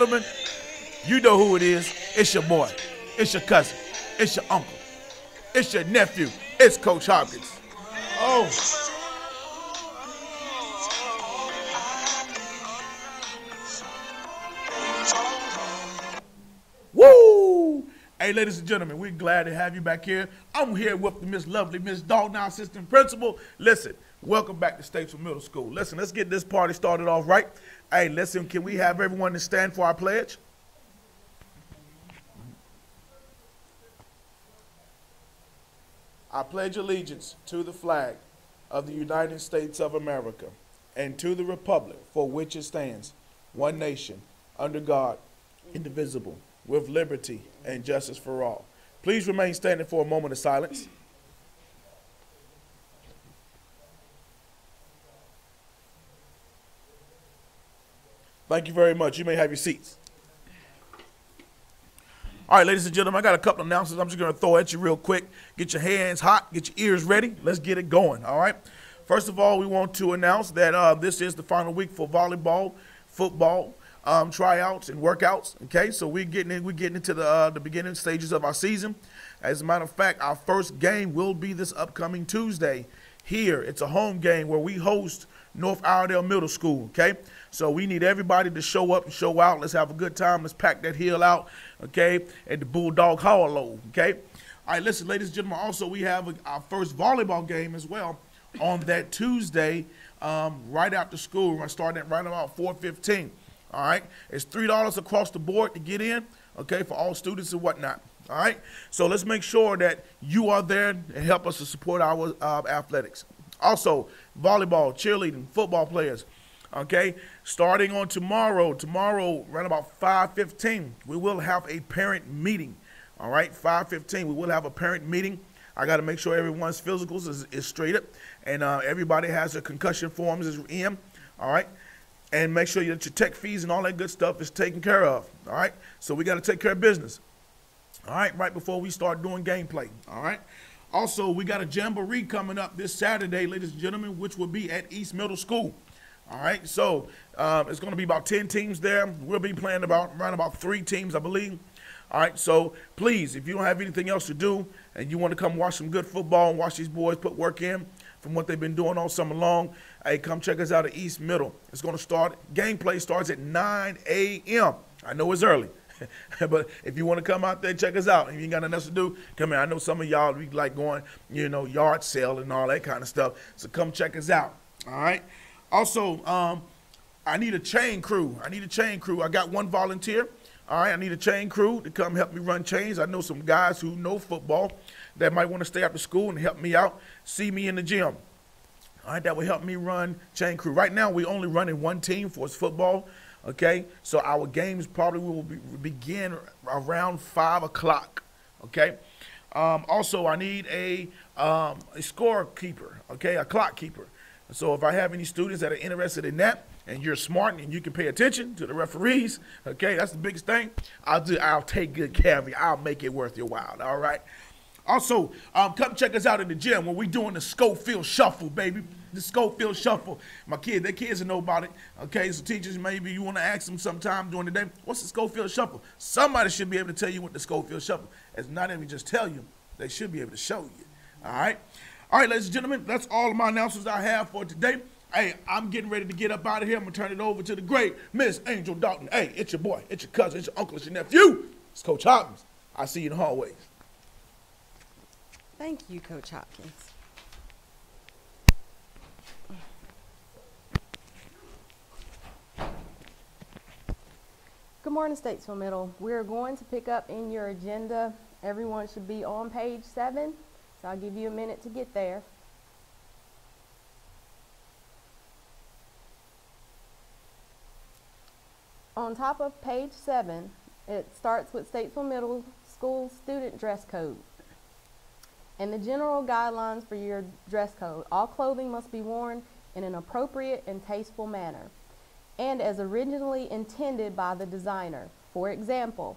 gentlemen, you know who it is. It's your boy. It's your cousin. It's your uncle. It's your nephew. It's Coach Hopkins. Oh. Woo! Hey, ladies and gentlemen, we're glad to have you back here. I'm here with the Miss Lovely, Miss Dalton, our assistant principal. Listen, welcome back to Statesville Middle School. Listen, let's get this party started off right. Hey, listen, can we have everyone to stand for our pledge? I pledge allegiance to the flag of the United States of America and to the republic for which it stands, one nation, under God, indivisible, with liberty and justice for all. Please remain standing for a moment of silence. Thank you very much. You may have your seats. All right, ladies and gentlemen, I got a couple of announcements I'm just going to throw at you real quick. Get your hands hot, get your ears ready. Let's get it going, all right? First of all, we want to announce that this is the final week for volleyball, football, tryouts and workouts. Okay, so we're getting into the beginning stages of our season. As a matter of fact, our first game will be this upcoming Tuesday here. It's a home game where we host North Iredale Middle School. Okay, so we need everybody to show up and show out. Let's have a good time. Let's pack that hill out. Okay, at the Bulldog Hollow. Okay, all right. Listen, ladies and gentlemen. Also, we have our first volleyball game as well on that Tuesday, right after school. We're gonna start at right about 4:15. All right, it's $3 across the board to get in, okay, for all students and whatnot. All right, so let's make sure that you are there and help us to support our athletics. Also, volleyball, cheerleading, football players, okay, starting on tomorrow around about 5:15, we will have a parent meeting. All right, 5:15, we will have a parent meeting. I got to make sure everyone's physicals is straight up and everybody has their concussion forms is in. All right. And make sure that your tech fees and all that good stuff is taken care of, all right? So we got to take care of business, all right before we start doing gameplay, all right? Also, we got a jamboree coming up this Saturday, ladies and gentlemen, which will be at East Middle School, all right? So it's going to be about 10 teams there. We'll be playing around about 3 teams, I believe. All right, so please, if you don't have anything else to do and you want to come watch some good football and watch these boys put work in from what they've been doing all summer long, hey, come check us out at East Middle. It's going to start, gameplay starts at 9 a.m. I know it's early, but if you want to come out there, check us out. If you ain't got nothing else to do, come here. I know some of y'all, we like going, yard sale and all that kind of stuff, so come check us out, all right? Also, I need a chain crew. I got one volunteer. All right, I need a chain crew to come help me run chains. I know some guys who know football that might want to stay after school and help me out, see me in the gym. All right, that will help me run chain crew. Right now, we only running one team for football, okay? So our games probably will begin around 5 o'clock, okay? Also, I need a scorekeeper, okay, a clock keeper. So if I have any students that are interested in that, and you're smart and you can pay attention to the referees, okay, that's the biggest thing. I'll take good care of you. I'll make it worth your while, all right? Also, come check us out in the gym when we're doing the Schofield Shuffle, baby. The Schofield Shuffle. Their kids will know about it, okay? So teachers, maybe you want to ask them sometime during the day, what's the Schofield Shuffle? Somebody should be able to tell you what the Schofield Shuffle is. Not even just tell you, they should be able to show you, all right? All right, ladies and gentlemen, that's all of my announcements I have for today. Hey, I'm getting ready to get up out of here. I'm going to turn it over to the great Miss Angel Dalton. Hey, it's your boy, it's your cousin, it's your uncle, it's your nephew. It's Coach Hopkins. I'll see you in the hallways. Thank you, Coach Hopkins. Good morning, Statesville Middle. We're going to pick up in your agenda. Everyone should be on page 7, so I'll give you a minute to get there. On top of page 7, it starts with Statesville Middle School student dress code and the general guidelines for your dress code. All clothing must be worn in an appropriate and tasteful manner and as originally intended by the designer. For example,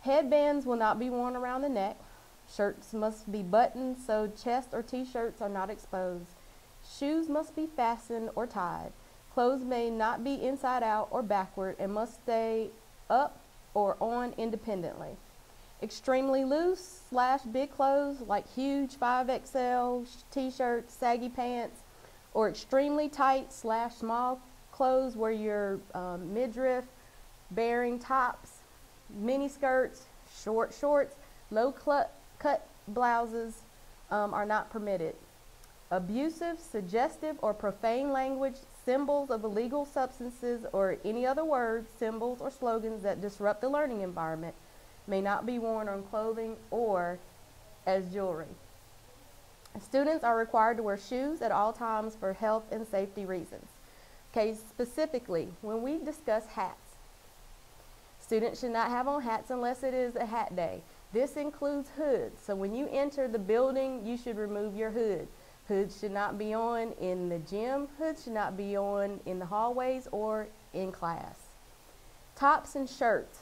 headbands will not be worn around the neck. Shirts must be buttoned so chest or t-shirts are not exposed. Shoes must be fastened or tied. Clothes may not be inside out or backward and must stay up or on independently. Extremely loose / big clothes like huge 5XL t-shirts, saggy pants, or extremely tight / small clothes where your midriff bearing tops, mini skirts, short shorts, low cut blouses are not permitted. Abusive, suggestive, or profane language, symbols of illegal substances, or any other words, symbols, or slogans that disrupt the learning environment may not be worn on clothing or as jewelry. Students are required to wear shoes at all times for health and safety reasons. Okay, specifically, when we discuss hats, students should not have on hats unless it is a hat day. This includes hoods. So when you enter the building, you should remove your hood. Hoods should not be on in the gym. Hoods should not be on in the hallways or in class. Tops and shirts.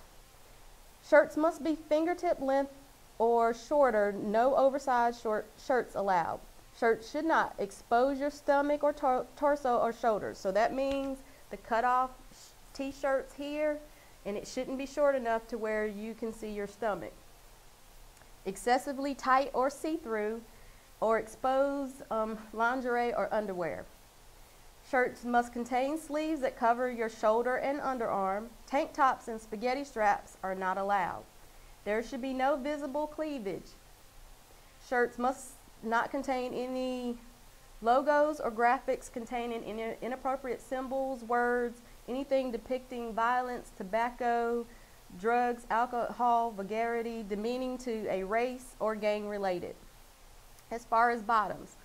Shirts must be fingertip length or shorter. No oversized shirts allowed. Shirts should not expose your stomach or torso or shoulders. So that means the cutoff t-shirts here, and it shouldn't be short enough to where you can see your stomach. Excessively tight or see-through or expose lingerie or underwear. Shirts must contain sleeves that cover your shoulder and underarm. Tank tops and spaghetti straps are not allowed. There should be no visible cleavage. Shirts must not contain any logos or graphics containing inappropriate symbols, words, anything depicting violence, tobacco, drugs, alcohol, vulgarity, demeaning to a race or gang related. As far as bottoms,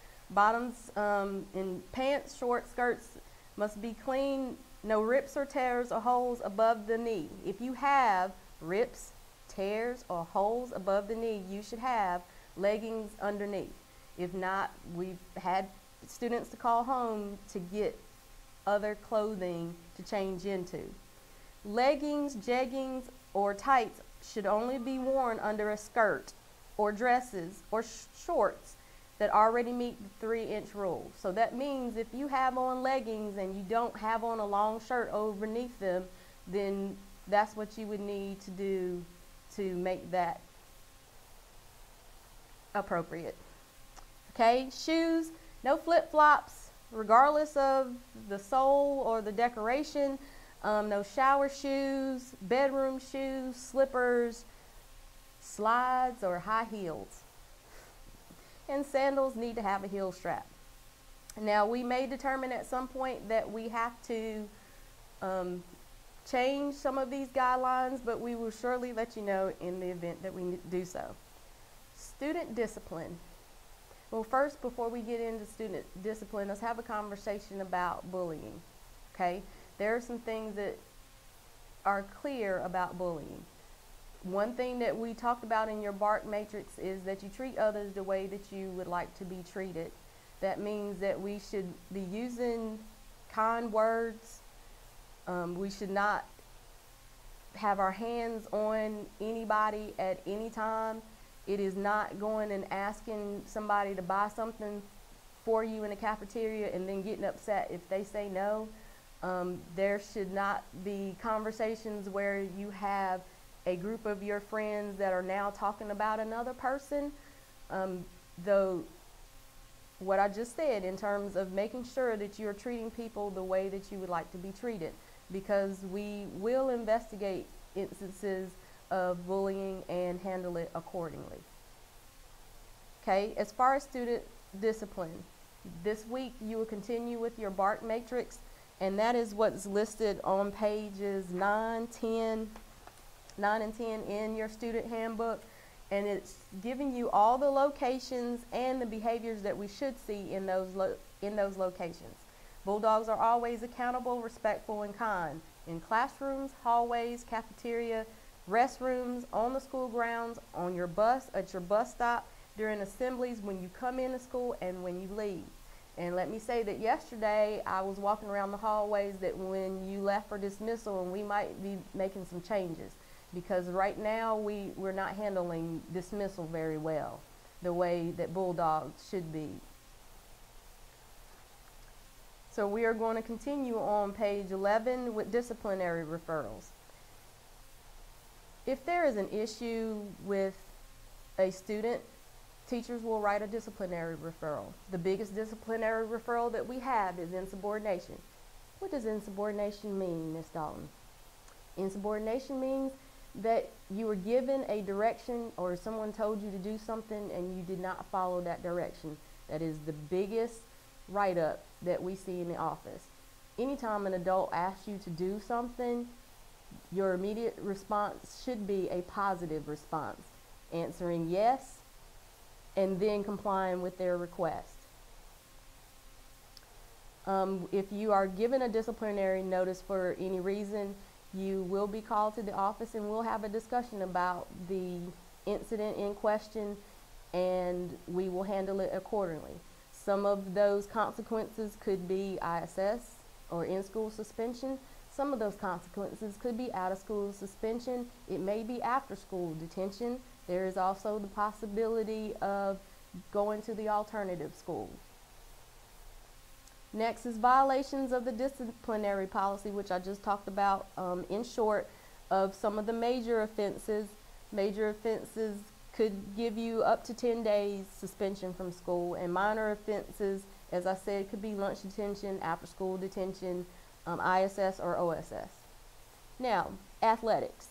in pants, shorts, skirts must be clean, no rips or tears or holes above the knee. If you have rips, tears, or holes above the knee, you should have leggings underneath. If not, we've had students to call home to get other clothing to change into. Leggings, jeggings, or tights should only be worn under a skirt or dresses or shorts that already meet the 3-inch rule. So that means if you have on leggings and you don't have on a long shirt underneath them, then that's what you would need to do to make that appropriate. Okay, shoes, no flip-flops, regardless of the sole or the decoration. No shower shoes, bedroom shoes, slippers, slides, or high heels. And sandals need to have a heel strap. Now, we may determine at some point that we have to change some of these guidelines, but we will surely let you know in the event that we do so. Student discipline. Well, first, before we get into student discipline, let's have a conversation about bullying. Okay? There are some things that are clear about bullying. One thing that we talked about in your BARC matrix is that you treat others the way that you would like to be treated. That means that we should be using kind words. We should not have our hands on anybody at any time. It is not going and asking somebody to buy something for you in the cafeteria and then getting upset if they say no. There should not be conversations where you have a group of your friends that are now talking about another person. Though what I just said in terms of making sure that you're treating people the way that you would like to be treated, because we will investigate instances of bullying and handle it accordingly. Okay, as far as student discipline, this week you will continue with your BARC matrix, and that is what's listed on pages 9 and 10 in your student handbook, and it's giving you all the locations and the behaviors that we should see in those locations. Bulldogs are always accountable, respectful, and kind in classrooms, hallways, cafeteria, restrooms, on the school grounds, on your bus, at your bus stop, during assemblies, when you come into school, and when you leave. And let me say that yesterday I was walking around the hallways that when you left for dismissal, and we might be making some changes, because right now we're not handling dismissal very well, the way that Bulldogs should be. So we are going to continue on page 11 with disciplinary referrals. If there is an issue with a student, teachers will write a disciplinary referral. The biggest disciplinary referral that we have is insubordination. What does insubordination mean, Ms. Dalton? Insubordination means that you were given a direction or someone told you to do something and you did not follow that direction. That is the biggest write-up that we see in the office. Anytime an adult asks you to do something, your immediate response should be a positive response, answering yes and then complying with their request. If you are given a disciplinary notice for any reason, you will be called to the office and we'll have a discussion about the incident in question and we will handle it accordingly. Some of those consequences could be ISS or in-school suspension. Some of those consequences could be out-of-school suspension. It may be after-school detention. There is also the possibility of going to the alternative school. Next is violations of the disciplinary policy, which I just talked about in short, of some of the major offenses. Major offenses could give you up to 10 days suspension from school, and minor offenses, as I said, could be lunch detention, after school detention, ISS or OSS. Now, athletics.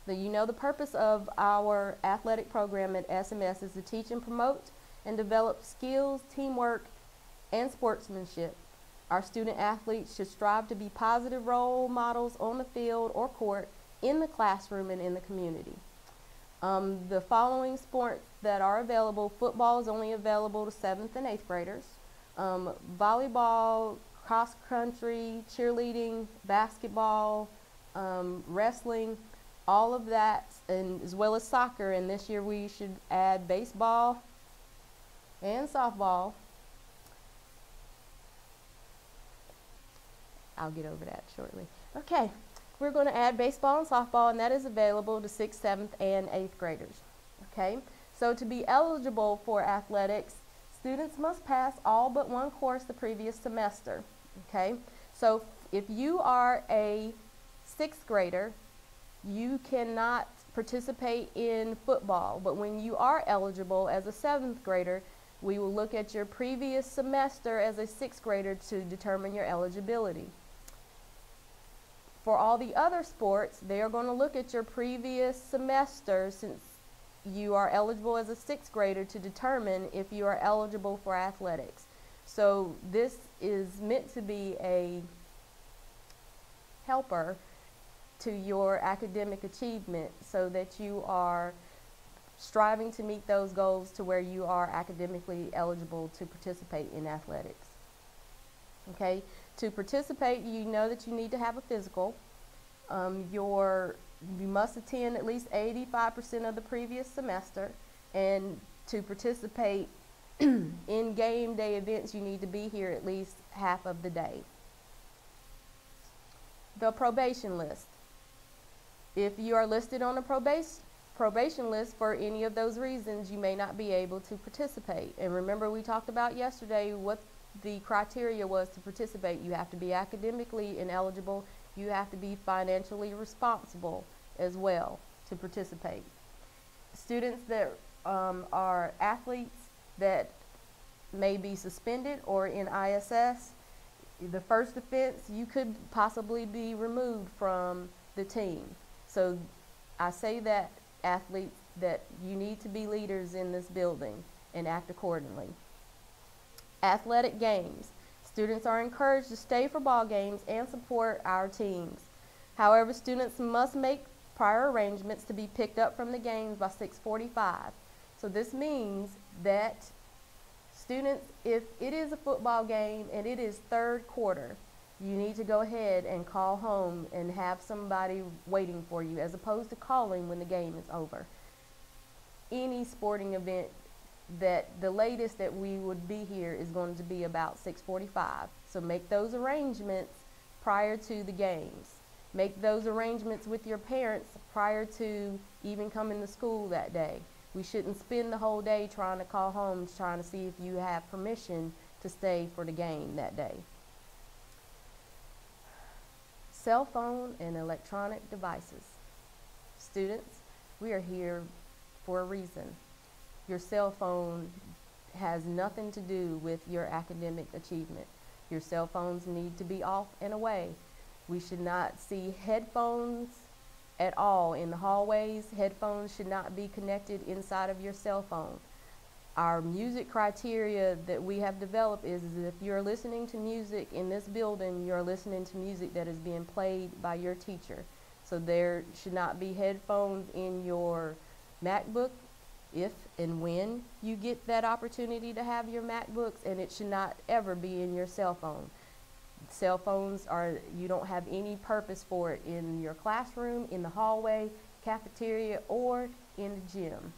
You know the purpose of our athletic program at SMS is to teach and promote and develop skills, teamwork, and sportsmanship. Our student athletes should strive to be positive role models on the field or court, in the classroom, and in the community. The following sports that are available: football is only available to 7th and 8th graders. Volleyball, cross country, cheerleading, basketball, wrestling, all of that, and as well as soccer. And this year we should add baseball and softball. I'll get over that shortly. Okay, we're going to add baseball and softball, and that is available to 6th, 7th, and 8th graders. Okay, so to be eligible for athletics, students must pass all but one course the previous semester. Okay, so if you are a 6th grader, you cannot participate in football, but when you are eligible as a 7th grader, we will look at your previous semester as a 6th grader to determine your eligibility. For all the other sports, they are going to look at your previous semester, since you are eligible as a 6th grader, to determine if you are eligible for athletics. So this is meant to be a helper to your academic achievement, so that you are striving to meet those goals to where you are academically eligible to participate in athletics. Okay, to participate, you know that you need to have a physical. You must attend at least 85% of the previous semester, and to participate in game day events, you need to be here at least half of the day. The probation list. If you are listed on the probation list for any of those reasons, you may not be able to participate. And remember, we talked about yesterday what the criteria was to participate. You have to be academically ineligible. You have to be financially responsible as well to participate. Students that are athletes that may be suspended or in ISS, the first offense, you could possibly be removed from the team. So I say that, athletes, that you need to be leaders in this building and act accordingly. Athletic games. Students are encouraged to stay for ball games and support our teams. However, students must make prior arrangements to be picked up from the games by 6:45. So this means that students, if it is a football game and it is 3rd quarter, you need to go ahead and call home and have somebody waiting for you, as opposed to calling when the game is over. Any sporting event, that the latest that we would be here is going to be about 6:45. So make those arrangements prior to the games. Make those arrangements with your parents prior to even coming to school that day. We shouldn't spend the whole day trying to call home, trying to see if you have permission to stay for the game that day. Cell phone and electronic devices. Students, we are here for a reason. Your cell phone has nothing to do with your academic achievement. Your cell phones need to be off and away. We should not see headphones at all in the hallways. Headphones should not be connected inside of your cell phone. Our music criteria that we have developed is if you're listening to music in this building, you're listening to music that is being played by your teacher. So there should not be headphones in your MacBook if and when you get that opportunity to have your MacBooks, and it should not ever be in your cell phone. Cell phones you don't have any purpose for it in your classroom, in the hallway, cafeteria, or in the gym.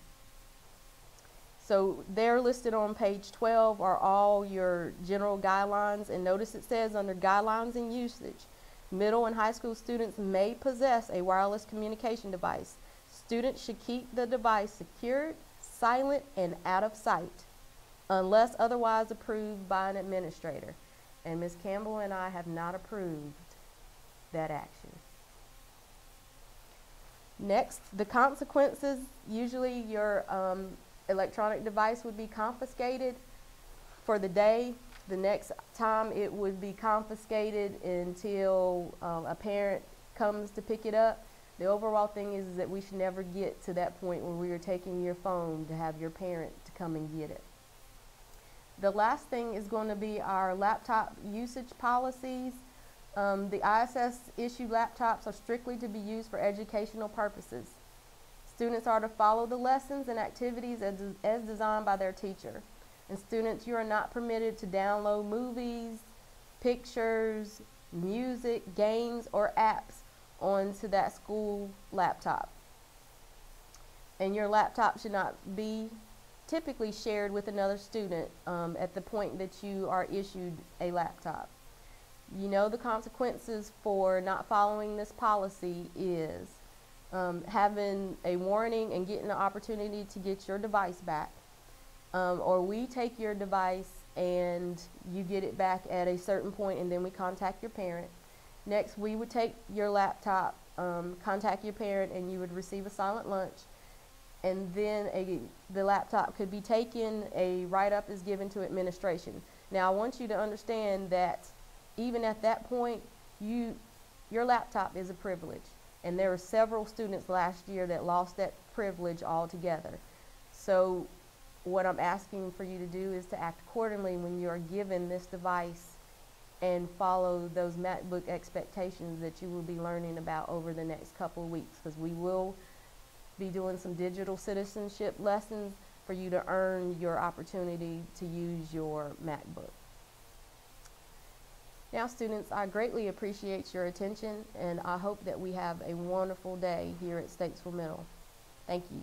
So they're listed on page 12 are all your general guidelines, and notice it says under guidelines and usage, middle and high school students may possess a wireless communication device. Students should keep the device secured, silent, and out of sight unless otherwise approved by an administrator. And Ms. Campbell and I have not approved that action. Next, the consequences. Usually your electronic device would be confiscated for the day. The next time it would be confiscated until a parent comes to pick it up. The overall thing is that we should never get to that point where we are taking your phone to have your parent to come and get it. The last thing is going to be our laptop usage policies. The ISS issued laptops are strictly to be used for educational purposes. Students are to follow the lessons and activities as designed by their teacher. And students, you are not permitted to download movies, pictures, music, games, or apps onto that school laptop. And your laptop should not be typically shared with another student at the point that you are issued a laptop. You know the consequences for not following this policy is having a warning and getting the opportunity to get your device back. Or we take your device and you get it back at a certain point, and then we contact your parent. Next, we would take your laptop, contact your parent, and you would receive a silent lunch. And then the laptop could be taken, a write-up is given to administration. Now, I want you to understand that even at that point, your laptop is a privilege. And there were several students last year that lost that privilege altogether. So what I'm asking for you to do is to act accordingly when you are given this device and follow those MacBook expectations that you will be learning about over the next couple of weeks, because we will be doing some digital citizenship lessons for you to earn your opportunity to use your MacBook. Now, students, I greatly appreciate your attention, and I hope that we have a wonderful day here at Statesville Middle. Thank you.